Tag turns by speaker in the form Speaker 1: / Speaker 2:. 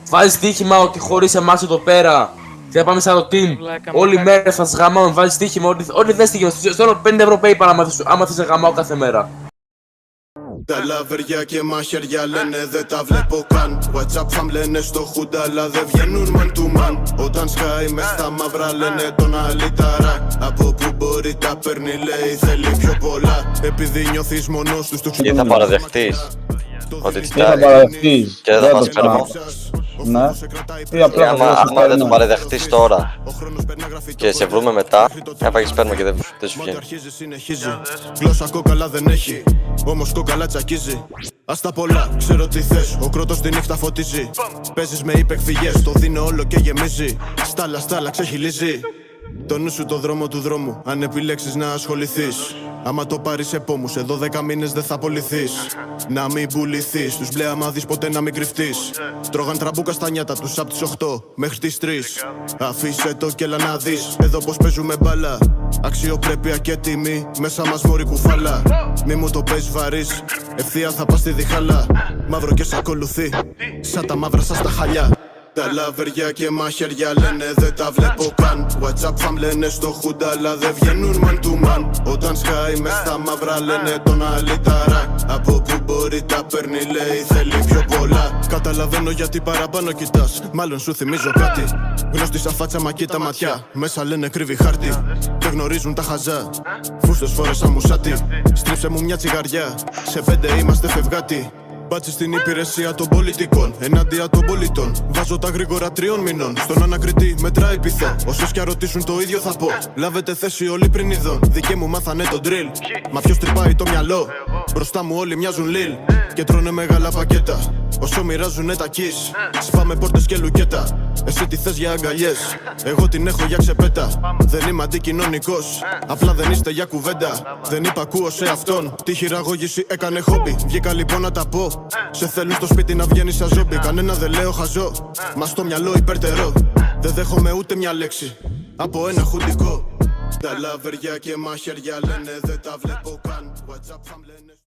Speaker 1: Βάζει στοίχημα ότι χωρίς εμάς εδώ πέρα θα πάμε σαν το team. Όλη μέρα θα σας γαμάω. Βάζει στοίχημα ότι δεν στοίχημα. Στο 5 ευρώ PayPal άμα θες να γαμάω κάθε μέρα.
Speaker 2: Τα λαβεριά και μαχαιριά λένε δεν τα βλέπω καν. WhatsApp φαμ λένε στο χούντα αλλά δεν βγαίνουν man to man. Όταν σκάει μες στα μαύρα λένε τον αλήταρα. Από που μπορεί τα παίρνει λέει θέλει πιο πολλά. Επειδή νιώθεις μόνος τους το
Speaker 3: Ή θα παραδεχτείς ότι
Speaker 4: Τι θα παραδεχτείς,
Speaker 3: και δεν θα μας παίρνω.
Speaker 4: Ναι. Ή απλά
Speaker 3: Άμα δεν το παραδεχτείς τώρα και σε βρούμε μετά, θα πάγεις παίρνω και δεν σου βγαίνει.
Speaker 2: Γλώσσα κόκαλα δεν έχει, όμως κόκαλα τσακίζει. Ας τα πολλά, ξέρω τι θες, ο κρότος τη νύχτα φωτίζει. Παίζεις με υπεκφυγές, το δίνω όλο και γεμίζει. Στάλα ξεχυλίζει. Το νου σου το δρόμο του δρόμου, αν επιλέξεις να ασχοληθείς. Άμα το πάρεις επόμους, εδώ 10 μήνες δεν θα απολυθείς. Να μην πουληθείς, τους μπλε άμα δεις ποτέ να μην κρυφτείς. Τρώγαν τραμπούκα στα νιάτα τους απ' τις 8 μέχρι τις 3. Αφήσε το και έλα να δεις, εδώ πως παίζουμε μπάλα. Αξιοπρέπεια και τιμή, μέσα μας μωρή κουφάλα. Μη μου το παίζεις βαρύς, ευθεία θα πας στη διχάλα. Μαύρο και σ' ακολουθεί, σαν τα μαύρα σας τα χαλιά. Τα λαβεριά και μαχαιριά λένε δεν τα βλέπω καν. WhatsApp φαμ λένε στο χούντα αλλά δεν βγαίνουν man to man. Όταν σκάει μες στα μαύρα λένε τον αλήταρα. Από που μπορεί τα παίρνει λέει θέλει πιο πολλά. Καταλαβαίνω γιατί παραπάνω κοιτάς, μάλλον σου θυμίζω κάτι. Γνωστή σαν φάτσα μα κοίτα ματιά, μέσα λένε κρύβει χάρτη. Δεν γνωρίζουν τα χαζά, φούστος φόρεσα μουσάτι. Στρίψε μου μια τσιγαριά, σε 5 είμαστε φευγάτι. Μπάτσι στην υπηρεσία των πολιτικών, ενάντια των πολιτών. Βάζω τα γρήγορα 3 μηνών. Στον ανακριτή μετράει πειθό. Όσους κι ρωτήσουν το ίδιο θα πω. Λάβετε θέση όλοι πριν ειδών. Δικοί μου μάθανε το drill. Μα ποιος τρυπάει το μυαλό. Μπροστά μου όλοι μοιάζουν λιλ. Και τρώνε μεγάλα πακέτα. Όσο μοιράζουνε τα kiss. Σπάμε πόρτες και λουκέτα. Εσύ τι θες για αγκαλιές, εγώ την έχω για ξεπέτα. Δεν είμαι αντικοινωνικός, απλά δεν είστε για κουβέντα. Δεν υπακούω σε αυτόν, τη χειραγώγηση έκανε χόμπι. Βγήκα λοιπόν να τα πω, σε θέλουν στο σπίτι να βγαίνεις σαν ζόμπι. Κανένα δεν λέω χαζό, μα στο μυαλό υπερτερώ. Δεν δέχομαι ούτε μια λέξη, από ένα χουντικό. Τα λαβεριά και μαχαιριά λένε δεν τα βλέπω καν. WhatsApp φαμ λένε